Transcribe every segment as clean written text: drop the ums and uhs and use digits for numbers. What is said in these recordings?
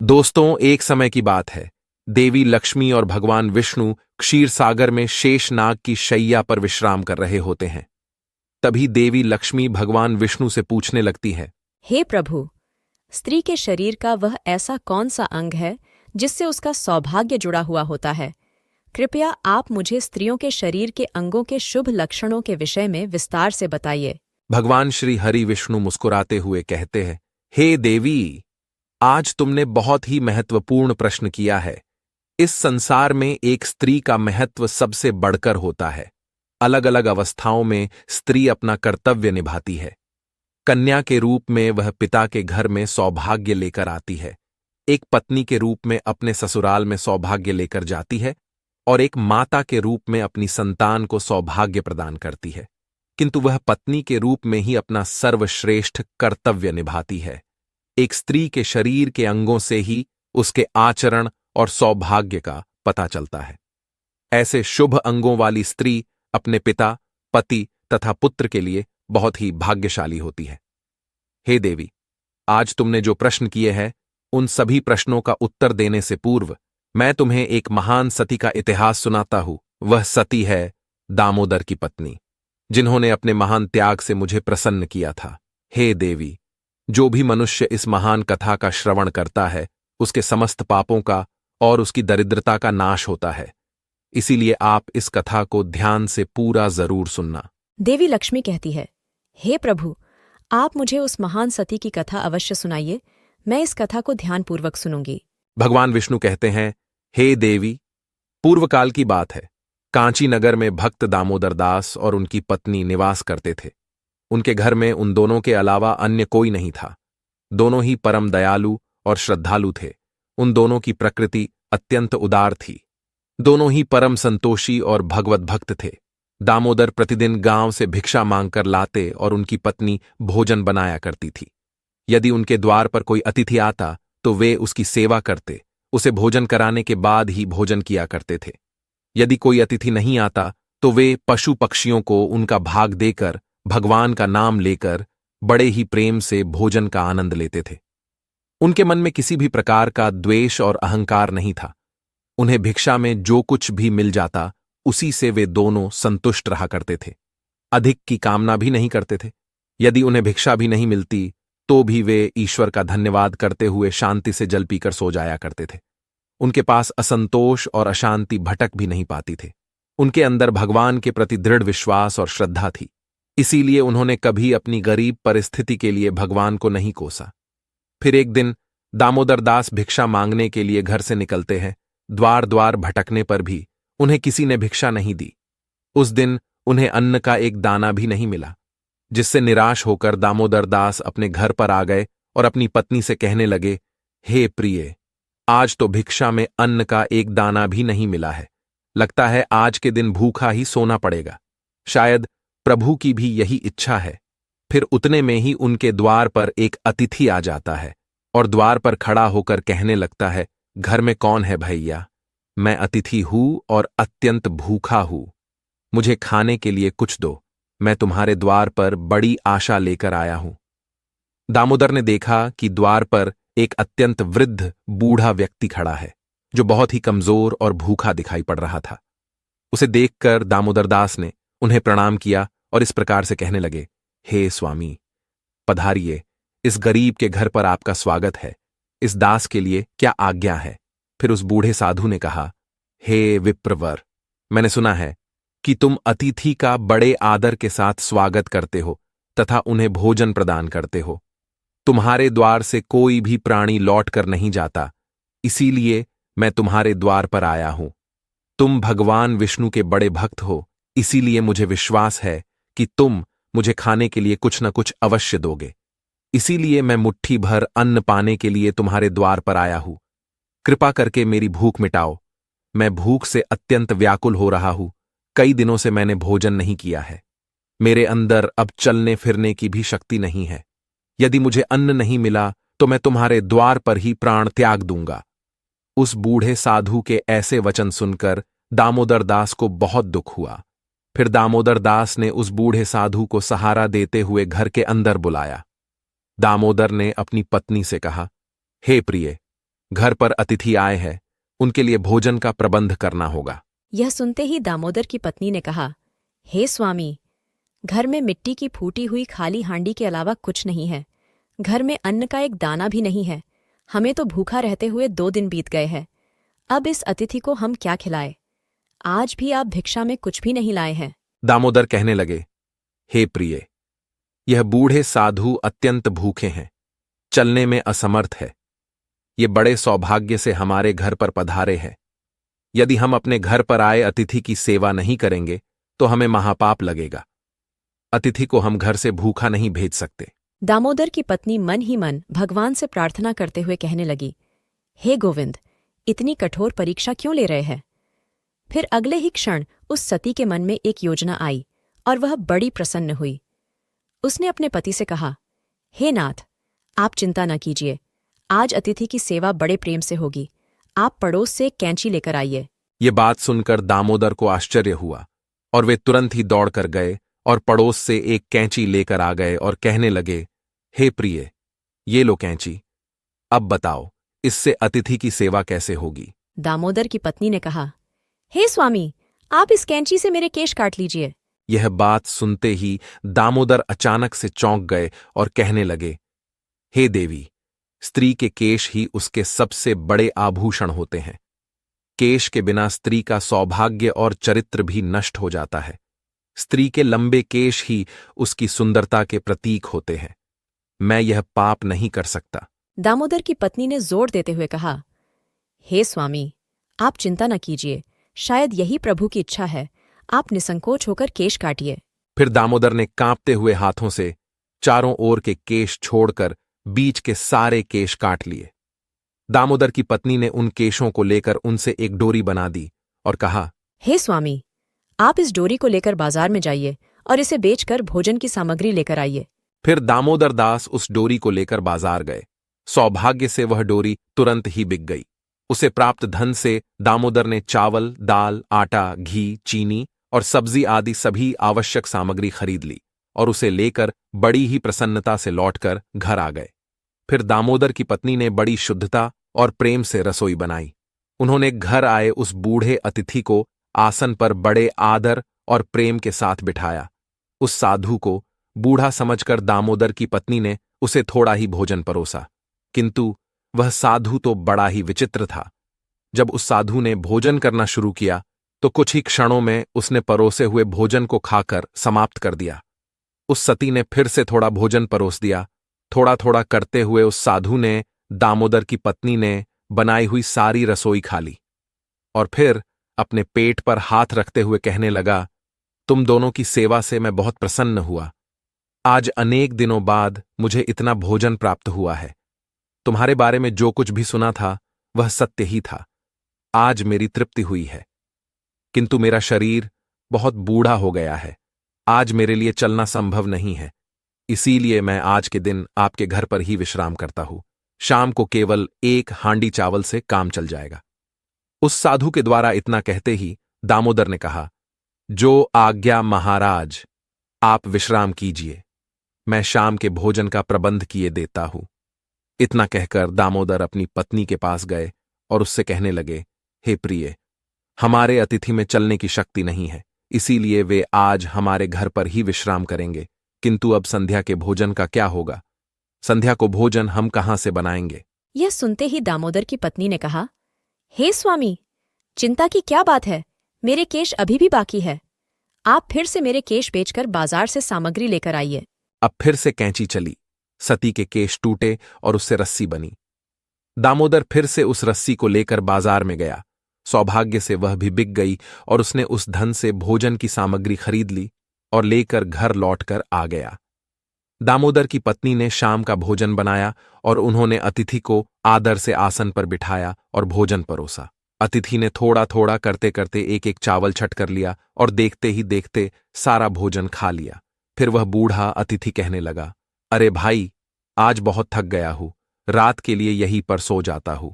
दोस्तों, एक समय की बात है। देवी लक्ष्मी और भगवान विष्णु क्षीर सागर में शेष नाग की शैया पर विश्राम कर रहे होते हैं। तभी देवी लक्ष्मी भगवान विष्णु से पूछने लगती है। हे प्रभु, स्त्री के शरीर का वह ऐसा कौन सा अंग है जिससे उसका सौभाग्य जुड़ा हुआ होता है? कृपया आप मुझे स्त्रियों के शरीर के अंगों के शुभ लक्षणों के विषय में विस्तार से बताइए। भगवान श्री हरि विष्णु मुस्कुराते हुए कहते हैं, हे देवी, आज तुमने बहुत ही महत्वपूर्ण प्रश्न किया है। इस संसार में एक स्त्री का महत्व सबसे बढ़कर होता है। अलग अलग अवस्थाओं में स्त्री अपना कर्तव्य निभाती है। कन्या के रूप में वह पिता के घर में सौभाग्य लेकर आती है, एक पत्नी के रूप में अपने ससुराल में सौभाग्य लेकर जाती है, और एक माता के रूप में अपनी संतान को सौभाग्य प्रदान करती है। किंतु वह पत्नी के रूप में ही अपना सर्वश्रेष्ठ कर्तव्य निभाती है। एक स्त्री के शरीर के अंगों से ही उसके आचरण और सौभाग्य का पता चलता है। ऐसे शुभ अंगों वाली स्त्री अपने पिता, पति तथा पुत्र के लिए बहुत ही भाग्यशाली होती है। हे देवी, आज तुमने जो प्रश्न किए हैं, उन सभी प्रश्नों का उत्तर देने से पूर्व मैं तुम्हें एक महान सती का इतिहास सुनाता हूं। वह सती है दामोदर की पत्नी, जिन्होंने अपने महान त्याग से मुझे प्रसन्न किया था। हे देवी, जो भी मनुष्य इस महान कथा का श्रवण करता है, उसके समस्त पापों का और उसकी दरिद्रता का नाश होता है। इसीलिए आप इस कथा को ध्यान से पूरा जरूर सुनना। देवी लक्ष्मी कहती है, हे प्रभु, आप मुझे उस महान सती की कथा अवश्य सुनाइए। मैं इस कथा को ध्यानपूर्वक सुनूंगी। भगवान विष्णु कहते हैं, हे देवी, पूर्व काल की बात है। कांची नगर में भक्त दामोदर दास और उनकी पत्नी निवास करते थे। उनके घर में उन दोनों के अलावा अन्य कोई नहीं था। दोनों ही परम दयालु और श्रद्धालु थे। उन दोनों की प्रकृति अत्यंत उदार थी। दोनों ही परम संतोषी और भगवत भक्त थे। दामोदर प्रतिदिन गांव से भिक्षा मांगकर लाते और उनकी पत्नी भोजन बनाया करती थी। यदि उनके द्वार पर कोई अतिथि आता तो वे उसकी सेवा करते, उसे भोजन कराने के बाद ही भोजन किया करते थे। यदि कोई अतिथि नहीं आता तो वे पशु पक्षियों को उनका भाग देकर, भगवान का नाम लेकर बड़े ही प्रेम से भोजन का आनंद लेते थे। उनके मन में किसी भी प्रकार का द्वेष और अहंकार नहीं था। उन्हें भिक्षा में जो कुछ भी मिल जाता, उसी से वे दोनों संतुष्ट रहा करते थे। अधिक की कामना भी नहीं करते थे। यदि उन्हें भिक्षा भी नहीं मिलती तो भी वे ईश्वर का धन्यवाद करते हुए शांति से जल पीकर सो जाया करते थे। उनके पास असंतोष और अशांति भटक भी नहीं पाती थे। उनके अंदर भगवान के प्रति दृढ़ विश्वास और श्रद्धा थी। इसीलिए उन्होंने कभी अपनी गरीब परिस्थिति के लिए भगवान को नहीं कोसा। फिर एक दिन दामोदर दास भिक्षा मांगने के लिए घर से निकलते हैं। द्वार द्वार भटकने पर भी उन्हें किसी ने भिक्षा नहीं दी। उस दिन उन्हें अन्न का एक दाना भी नहीं मिला, जिससे निराश होकर दामोदर दास अपने घर पर आ गए और अपनी पत्नी से कहने लगे, हे प्रिय, आज तो भिक्षा में अन्न का एक दाना भी नहीं मिला है। लगता है आज के दिन भूखा ही सोना पड़ेगा। शायद प्रभु की भी यही इच्छा है। फिर उतने में ही उनके द्वार पर एक अतिथि आ जाता है और द्वार पर खड़ा होकर कहने लगता है, घर में कौन है भैया? मैं अतिथि हूं और अत्यंत भूखा हूं। मुझे खाने के लिए कुछ दो। मैं तुम्हारे द्वार पर बड़ी आशा लेकर आया हूं। दामोदर ने देखा कि द्वार पर एक अत्यंत वृद्ध बूढ़ा व्यक्ति खड़ा है, जो बहुत ही कमजोर और भूखा दिखाई पड़ रहा था। उसे देखकर दामोदर दास ने उन्हें प्रणाम किया और इस प्रकार से कहने लगे, हे स्वामी, पधारिए, इस गरीब के घर पर आपका स्वागत है। इस दास के लिए क्या आज्ञा है? फिर उस बूढ़े साधु ने कहा, हे विप्रवर, मैंने सुना है कि तुम अतिथि का बड़े आदर के साथ स्वागत करते हो तथा उन्हें भोजन प्रदान करते हो। तुम्हारे द्वार से कोई भी प्राणी लौट कर नहीं जाता, इसीलिए मैं तुम्हारे द्वार पर आया हूं। तुम भगवान विष्णु के बड़े भक्त हो, इसीलिए मुझे विश्वास है कि तुम मुझे खाने के लिए कुछ न कुछ अवश्य दोगे। इसीलिए मैं मुट्ठी भर अन्न पाने के लिए तुम्हारे द्वार पर आया हूं। कृपा करके मेरी भूख मिटाओ। मैं भूख से अत्यंत व्याकुल हो रहा हूं। कई दिनों से मैंने भोजन नहीं किया है। मेरे अंदर अब चलने फिरने की भी शक्ति नहीं है। यदि मुझे अन्न नहीं मिला तो मैं तुम्हारे द्वार पर ही प्राण त्याग दूंगा। उस बूढ़े साधु के ऐसे वचन सुनकर दामोदर दास को बहुत दुख हुआ। फिर दामोदर दास ने उस बूढ़े साधु को सहारा देते हुए घर के अंदर बुलाया। दामोदर ने अपनी पत्नी से कहा, हे प्रिय, घर पर अतिथि आए हैं, उनके लिए भोजन का प्रबंध करना होगा। यह सुनते ही दामोदर की पत्नी ने कहा, हे स्वामी, घर में मिट्टी की फूटी हुई खाली हांडी के अलावा कुछ नहीं है। घर में अन्न का एक दाना भी नहीं है। हमें तो भूखा रहते हुए 2 दिन बीत गए हैं। अब इस अतिथि को हम क्या खिलाए? आज भी आप भिक्षा में कुछ भी नहीं लाए हैं। दामोदर कहने लगे, हे प्रिय, यह बूढ़े साधु अत्यंत भूखे हैं, चलने में असमर्थ है। ये बड़े सौभाग्य से हमारे घर पर पधारे हैं। यदि हम अपने घर पर आए अतिथि की सेवा नहीं करेंगे तो हमें महापाप लगेगा। अतिथि को हम घर से भूखा नहीं भेज सकते। दामोदर की पत्नी मन ही मन भगवान से प्रार्थना करते हुए कहने लगी, हे गोविंद, इतनी कठोर परीक्षा क्यों ले रहे हैं? फिर अगले ही क्षण उस सती के मन में एक योजना आई और वह बड़ी प्रसन्न हुई। उसने अपने पति से कहा, हे नाथ, आप चिंता न कीजिए, आज अतिथि की सेवा बड़े प्रेम से होगी। आप पड़ोस से कैंची लेकर आइए। ये बात सुनकर दामोदर को आश्चर्य हुआ और वे तुरंत ही दौड़कर गए और पड़ोस से एक कैंची लेकर आ गए और कहने लगे, हे प्रिय, ये लो कैंची, अब बताओ इससे अतिथि की सेवा कैसे होगी? दामोदर की पत्नी ने कहा, हे स्वामी, आप इस कैंची से मेरे केश काट लीजिए। यह बात सुनते ही दामोदर अचानक से चौंक गए और कहने लगे, हे देवी, स्त्री के केश ही उसके सबसे बड़े आभूषण होते हैं। केश के बिना स्त्री का सौभाग्य और चरित्र भी नष्ट हो जाता है। स्त्री के लंबे केश ही उसकी सुंदरता के प्रतीक होते हैं। मैं यह पाप नहीं कर सकता। दामोदर की पत्नी ने जोर देते हुए कहा, हे स्वामी, आप चिंता न कीजिए, शायद यही प्रभु की इच्छा है। आप निसंकोच होकर केश काटिए। फिर दामोदर ने कांपते हुए हाथों से चारों ओर के केश छोड़कर बीच के सारे केश काट लिए। दामोदर की पत्नी ने उन केशों को लेकर उनसे एक डोरी बना दी और कहा, हे स्वामी, आप इस डोरी को लेकर बाजार में जाइए और इसे बेचकर भोजन की सामग्री लेकर आइए। फिर दामोदर दास उस डोरी को लेकर बाजार गए। सौभाग्य से वह डोरी तुरंत ही बिक गई। उसे प्राप्त धन से दामोदर ने चावल, दाल, आटा, घी, चीनी और सब्जी आदि सभी आवश्यक सामग्री खरीद ली और उसे लेकर बड़ी ही प्रसन्नता से लौटकर घर आ गए। फिर दामोदर की पत्नी ने बड़ी शुद्धता और प्रेम से रसोई बनाई। उन्होंने घर आए उस बूढ़े अतिथि को आसन पर बड़े आदर और प्रेम के साथ बिठाया। उस साधु को बूढ़ा समझकर दामोदर की पत्नी ने उसे थोड़ा ही भोजन परोसा, किंतु वह साधु तो बड़ा ही विचित्र था। जब उस साधु ने भोजन करना शुरू किया तो कुछ ही क्षणों में उसने परोसे हुए भोजन को खाकर समाप्त कर दिया। उस सती ने फिर से थोड़ा भोजन परोस दिया। थोड़ा थोड़ा करते हुए उस साधु ने दामोदर की पत्नी ने बनाई हुई सारी रसोई खा ली और फिर अपने पेट पर हाथ रखते हुए कहने लगा, तुम दोनों की सेवा से मैं बहुत प्रसन्न हुआ। आज अनेक दिनों बाद मुझे इतना भोजन प्राप्त हुआ है। तुम्हारे बारे में जो कुछ भी सुना था वह सत्य ही था। आज मेरी तृप्ति हुई है, किंतु मेरा शरीर बहुत बूढ़ा हो गया है। आज मेरे लिए चलना संभव नहीं है, इसीलिए मैं आज के दिन आपके घर पर ही विश्राम करता हूं। शाम को केवल 1 हांडी चावल से काम चल जाएगा। उस साधु के द्वारा इतना कहते ही दामोदर ने कहा, जो आज्ञा महाराज, आप विश्राम कीजिए, मैं शाम के भोजन का प्रबंध किए देता हूं। इतना कहकर दामोदर अपनी पत्नी के पास गए और उससे कहने लगे, हे प्रिय, हमारे अतिथि में चलने की शक्ति नहीं है, इसीलिए वे आज हमारे घर पर ही विश्राम करेंगे। किंतु अब संध्या के भोजन का क्या होगा? संध्या को भोजन हम कहां से बनाएंगे? यह सुनते ही दामोदर की पत्नी ने कहा, हे स्वामी, चिंता की क्या बात है? मेरे केश अभी भी बाकी है। आप फिर से मेरे केश बेचकर बाजार से सामग्री लेकर आइए। अब फिर से कैंची चली। सती के केश टूटे और उससे रस्सी बनी। दामोदर फिर से उस रस्सी को लेकर बाजार में गया। सौभाग्य से वह भी बिक गई और उसने उस धन से भोजन की सामग्री खरीद ली और लेकर घर लौटकर आ गया। दामोदर की पत्नी ने शाम का भोजन बनाया और उन्होंने अतिथि को आदर से आसन पर बिठाया और भोजन परोसा। अतिथि ने थोड़ा थोड़ा करते करते 1-1 चावल छट कर लिया और देखते ही देखते सारा भोजन खा लिया। फिर वह बूढ़ा अतिथि कहने लगा, अरे भाई, आज बहुत थक गया हूं, रात के लिए यहीं पर सो जाता हूं,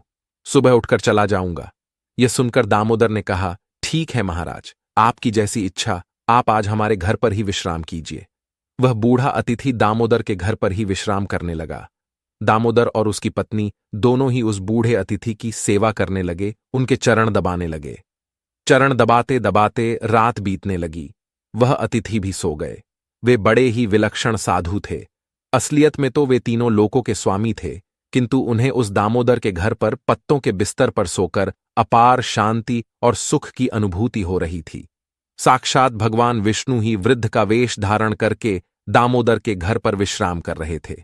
सुबह उठकर चला जाऊंगा। यह सुनकर दामोदर ने कहा, ठीक है महाराज, आपकी जैसी इच्छा, आप आज हमारे घर पर ही विश्राम कीजिए। वह बूढ़ा अतिथि दामोदर के घर पर ही विश्राम करने लगा। दामोदर और उसकी पत्नी दोनों ही उस बूढ़े अतिथि की सेवा करने लगे, उनके चरण दबाने लगे। चरण दबाते दबाते रात बीतने लगी। वह अतिथि भी सो गए। वे बड़े ही विलक्षण साधु थे। असलियत में तो वे तीनों लोकों के स्वामी थे, किंतु उन्हें उस दामोदर के घर पर पत्तों के बिस्तर पर सोकर अपार शांति और सुख की अनुभूति हो रही थी। साक्षात भगवान विष्णु ही वृद्ध का वेश धारण करके दामोदर के घर पर विश्राम कर रहे थे।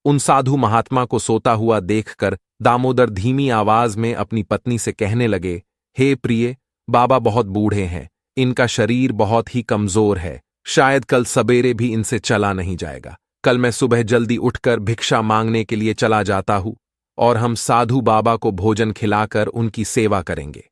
उन साधु महात्मा को सोता हुआ देखकर दामोदर धीमी आवाज में अपनी पत्नी से कहने लगे, हे प्रिय, बाबा बहुत बूढ़े हैं, इनका शरीर बहुत ही कमजोर है, शायद कल सवेरे भी इनसे चला नहीं जाएगा। कल मैं सुबह जल्दी उठकर भिक्षा मांगने के लिए चला जाता हूं और हम साधु बाबा को भोजन खिलाकर उनकी सेवा करेंगे।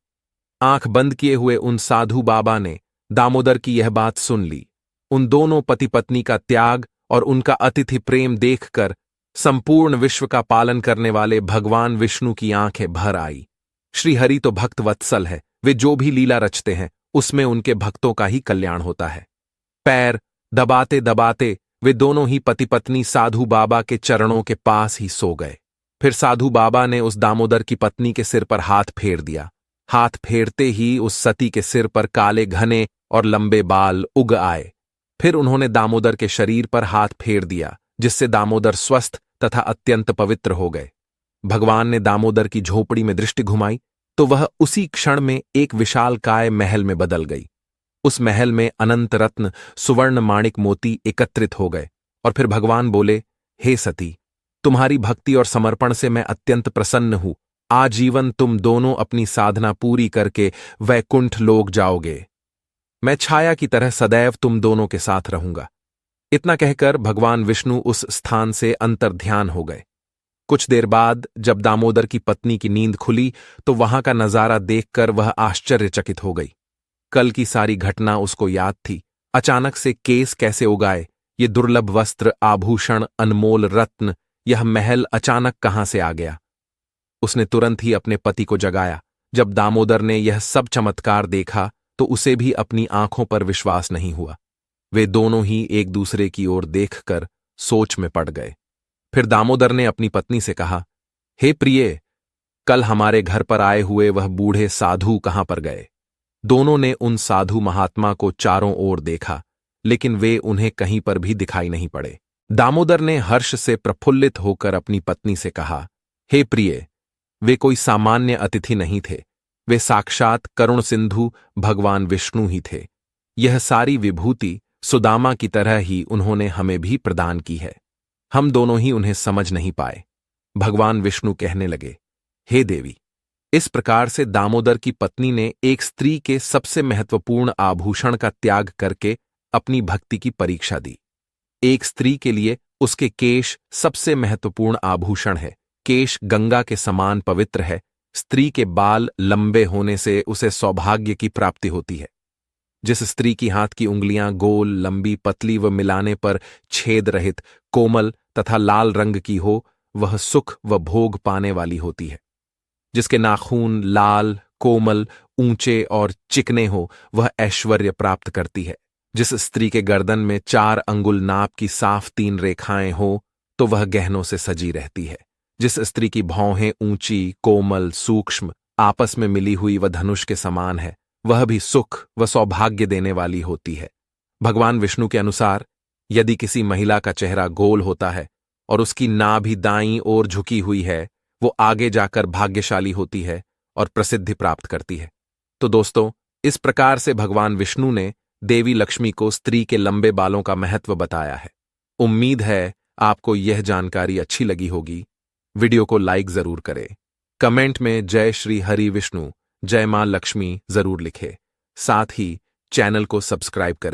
आंख बंद किए हुए उन साधु बाबा ने दामोदर की यह बात सुन ली। उन दोनों पति पत्नी का त्याग और उनका अतिथि प्रेम देखकर संपूर्ण विश्व का पालन करने वाले भगवान विष्णु की आंखें भर आई। श्रीहरि तो भक्त वत्सल है, वे जो भी लीला रचते हैं उसमें उनके भक्तों का ही कल्याण होता है। पैर दबाते दबाते वे दोनों ही पति पत्नी साधु बाबा के चरणों के पास ही सो गए। फिर साधु बाबा ने उस दामोदर की पत्नी के सिर पर हाथ फेर दिया। हाथ फेरते ही उस सती के सिर पर काले घने और लंबे बाल उग आए। फिर उन्होंने दामोदर के शरीर पर हाथ फेर दिया, जिससे दामोदर स्वस्थ तथा अत्यंत पवित्र हो गए। भगवान ने दामोदर की झोपड़ी में दृष्टि घुमाई तो वह उसी क्षण में एक विशालकाय महल में बदल गई। उस महल में अनंत रत्न सुवर्ण माणिक मोती एकत्रित हो गए और फिर भगवान बोले, हे सती, तुम्हारी भक्ति और समर्पण से मैं अत्यंत प्रसन्न हूं। आजीवन तुम दोनों अपनी साधना पूरी करके वैकुंठ लोक जाओगे। मैं छाया की तरह सदैव तुम दोनों के साथ रहूंगा। इतना कहकर भगवान विष्णु उस स्थान से अंतर्ध्यान हो गए। कुछ देर बाद जब दामोदर की पत्नी की नींद खुली तो वहां का नजारा देखकर वह आश्चर्यचकित हो गई। कल की सारी घटना उसको याद थी। अचानक से केस कैसे उगाए, ये दुर्लभ वस्त्र, आभूषण, अनमोल रत्न, यह महल अचानक कहां से आ गया। उसने तुरंत ही अपने पति को जगाया। जब दामोदर ने यह सब चमत्कार देखा तो उसे भी अपनी आंखों पर विश्वास नहीं हुआ। वे दोनों ही एक दूसरे की ओर देखकर सोच में पड़ गए। फिर दामोदर ने अपनी पत्नी से कहा, हे प्रिय, कल हमारे घर पर आए हुए वह बूढ़े साधु कहां पर गए। दोनों ने उन साधु महात्मा को चारों ओर देखा, लेकिन वे उन्हें कहीं पर भी दिखाई नहीं पड़े। दामोदर ने हर्ष से प्रफुल्लित होकर अपनी पत्नी से कहा, हे प्रिय, वे कोई सामान्य अतिथि नहीं थे, वे साक्षात करुण सिंधु भगवान विष्णु ही थे। यह सारी विभूति सुदामा की तरह ही उन्होंने हमें भी प्रदान की है। हम दोनों ही उन्हें समझ नहीं पाए। भगवान विष्णु कहने लगे, हे देवी, इस प्रकार से दामोदर की पत्नी ने एक स्त्री के सबसे महत्वपूर्ण आभूषण का त्याग करके अपनी भक्ति की परीक्षा दी। एक स्त्री के लिए उसके केश सबसे महत्वपूर्ण आभूषण है। केश गंगा के समान पवित्र है। स्त्री के बाल लंबे होने से उसे सौभाग्य की प्राप्ति होती है। जिस स्त्री की हाथ की उंगलियां गोल, लंबी, पतली व मिलाने पर छेद रहित, कोमल तथा लाल रंग की हो, वह सुख व भोग पाने वाली होती है। जिसके नाखून लाल, कोमल, ऊंचे और चिकने हो, वह ऐश्वर्य प्राप्त करती है। जिस स्त्री के गर्दन में 4 अंगुल नाप की साफ 3 रेखाएं हो, तो वह गहनों से सजी रहती है। जिस स्त्री की भौहें ऊंची, कोमल, सूक्ष्म, आपस में मिली हुई व धनुष के समान है, वह भी सुख व सौभाग्य देने वाली होती है। भगवान विष्णु के अनुसार यदि किसी महिला का चेहरा गोल होता है और उसकी नाभि दाईं ओर झुकी हुई है, वो आगे जाकर भाग्यशाली होती है और प्रसिद्धि प्राप्त करती है। तो दोस्तों, इस प्रकार से भगवान विष्णु ने देवी लक्ष्मी को स्त्री के लंबे बालों का महत्व बताया है। उम्मीद है आपको यह जानकारी अच्छी लगी होगी। वीडियो को लाइक जरूर करें। कमेंट में जय श्री हरि विष्णु, जय मां लक्ष्मी जरूर लिखें। साथ ही चैनल को सब्सक्राइब करें।